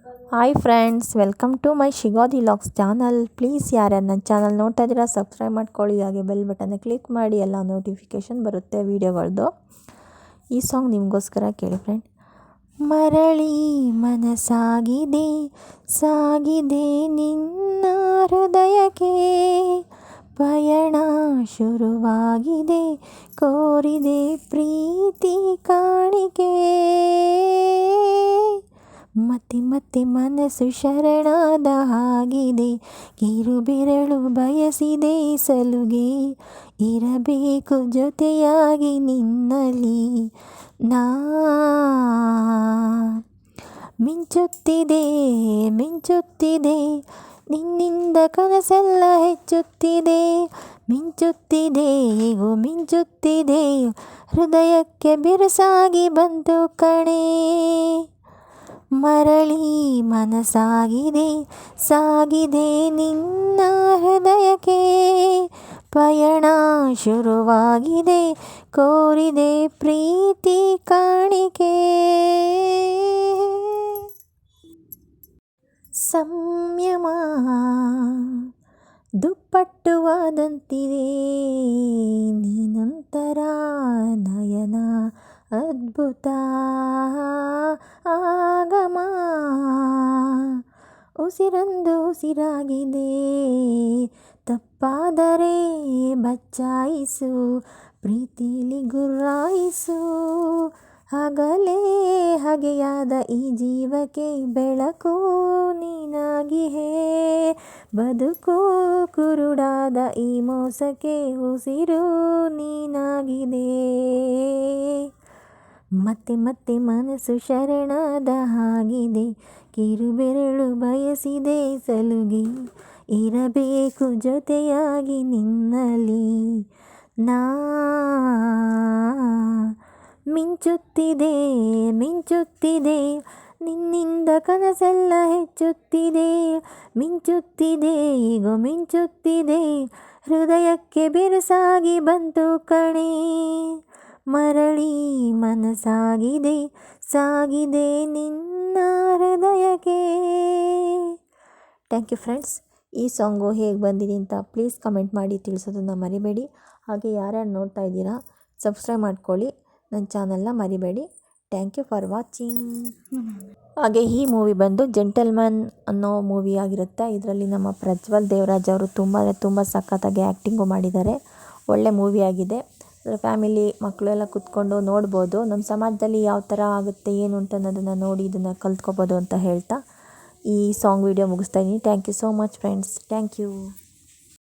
Hi friends, welcome to my Shigadi logs channel. Please ಯಾರ್ಯಾರು ನನ್ನ channel ನೋಡ್ತಾ ಇದ್ದೀರಾ ಸಬ್ಸ್ಕ್ರೈಬ್ ಮಾಡ್ಕೊಳ್ಳಿ, ಹಾಗೆ ಬೆಲ್ ಬಟನ್ನ ಕ್ಲಿಕ್ ಮಾಡಿ, ಎಲ್ಲ ನೋಟಿಫಿಕೇಷನ್ ಬರುತ್ತೆ ವೀಡಿಯೋಗಳದ್ದು. ಈ ಸಾಂಗ್ ನಿಮಗೋಸ್ಕರ ಕೇಳಿ ಫ್ರೆಂಡ್. ಮರಳಿ ಮನಸಾಗಿದೆ ಸಾಗಿದೆ ನಿನ್ನ ಹೃದಯಕ್ಕೆ, ಪಯಣ ಶುರುವಾಗಿದೆ ಕೋರಿದೆ ಪ್ರೀತಿ ಕಾಣಿಕೆ, ಮತ್ತೆ ಮತ್ತೆ ಮನಸ್ಸು ಶರಣಾದ ಹಾಗಿದೆ, ಕಿರುಬೆರಳು ಬಯಸಿದೆ ಸಲುಗೆ, ಇರಬೇಕು ಜೊತೆಯಾಗಿ ನಿನ್ನಲ್ಲಿ ನಾ. ಮಿಂಚುತ್ತಿದೆ ಮಿಂಚುತ್ತಿದೆ ನಿನ್ನಿಂದ ಕನಸೆಲ್ಲ ಹೆಚ್ಚುತ್ತಿದೆ, ಮಿಂಚುತ್ತಿದೆ ಈಗೂ ಮಿಂಚುತ್ತಿದೆ, ಹೃದಯಕ್ಕೆ ಬಿರುಸಾಗಿ ಬಂತು ಕಣೆ. ಮರಳಿ ಮನಸಾಗಿದೆ ಸಾಗಿದೆ ನಿನ್ನ ಹೃದಯಕ್ಕೆ, ಪಯಣ ಶುರುವಾಗಿದೆ ಕೋರಿದೆ ಪ್ರೀತಿ ಕಾಣಿಕೆ. ಸಂಯಮ ದುಪ್ಪಟ್ಟುವಾದಂತಿದೆ ನೀನಂತರ ನಯನ, ಅದ್ಭುತ ಆಗಮ, ಉಸಿರೊಂದು ಉಸಿರಾಗಿದೆ, ತಪ್ಪಾದರೆ ಬಚ್ಚಾಯಿಸು, ಪ್ರೀತಿಲಿ ಗುರ್ರಾಯಿಸು, ಹಗಲೇ ಹಗೆಯಾದ ಈ ಜೀವಕ್ಕೆ ಬೆಳಕು ನೀನಾಗಿಹೇ, ಬದುಕು ಕುರುಡಾದ ಈ ಮೋಸಕ್ಕೆ ಉಸಿರು ನೀನಾಗಿದೆ. ಮತ್ತೆ ಮತ್ತೆ ಮನಸ್ಸು ಶರಣಾದ ಹಾಗಿದೆ, ಕಿರುಬೆರಳು ಬಯಸಿದೆ ಸಲುಗೆ, ಇರಬೇಕು ಜೊತೆಯಾಗಿ ನಿನ್ನಲ್ಲಿ ನಾ. ಮಿಂಚುತ್ತಿದೆ ಮಿಂಚುತ್ತಿದೆ ನಿನ್ನಿಂದ ಕನಸೆಲ್ಲ ಹೆಚ್ಚುತ್ತಿದೆ, ಮಿಂಚುತ್ತಿದೆ ಈಗೋ ಮಿಂಚುತ್ತಿದೆ, ಹೃದಯಕ್ಕೆ ಬಿರುಸಾಗಿ ಬಂತು ಕಣೆ. ಮರಳಿ ಮನಸಾಗಿದೆ ಸಾಗಿದೆ ನಿನ್ನ ಹೃದಯಕ್ಕೆ. Thank you friends. ಈ ಸಾಂಗು ಹೇಗೆ ಬಂದಿದೆ ಅಂತ ಪ್ಲೀಸ್ ಕಮೆಂಟ್ ಮಾಡಿ ತಿಳಿಸೋದನ್ನು ಮರಿಬೇಡಿ. ಹಾಗೆ ಯಾರ್ಯಾರು ನೋಡ್ತಾ ಇದ್ದೀರಾ ಸಬ್ಸ್ಕ್ರೈಬ್ ಮಾಡ್ಕೊಳ್ಳಿ, ನನ್ನ ಚಾನಲ್ನ ಮರಿಬೇಡಿ. Thank you for watching. ಹಾಗೆ ಈ ಮೂವಿ ಬಂದು ಜೆಂಟಲ್ಮನ್ ಅನ್ನೋ ಮೂವಿ ಆಗಿರುತ್ತೆ. ಇದರಲ್ಲಿ ನಮ್ಮ ಪ್ರಜ್ವಲ್ ದೇವರಾಜ್ ಅವರು ತುಂಬ ಸಖತ್ತಾಗಿ ಆ್ಯಕ್ಟಿಂಗು ಮಾಡಿದ್ದಾರೆ. ಒಳ್ಳೆ ಮೂವಿ ಆಗಿದೆ. ಫ್ಯಾಮಿಲಿ ಮಕ್ಕಳು ಎಲ್ಲ ಕೂತ್ಕೊಂಡು ನೋಡ್ಬೋದು. ನಮ್ಮ ಸಮಾಜದಲ್ಲಿ ಯಾವ ಥರ ಆಗುತ್ತೆ ಏನು ಅಂತ ಅನ್ನೋದನ್ನು ನೋಡಿ ಇದನ್ನು ಕಲ್ತ್ಕೋಬೋದು ಅಂತ ಹೇಳ್ತಾ ಈ ಸಾಂಗ್ ವಿಡಿಯೋ ಮುಗಿಸ್ತಾ ಇದ್ದೀನಿ. Thank you so much friends. Thank you.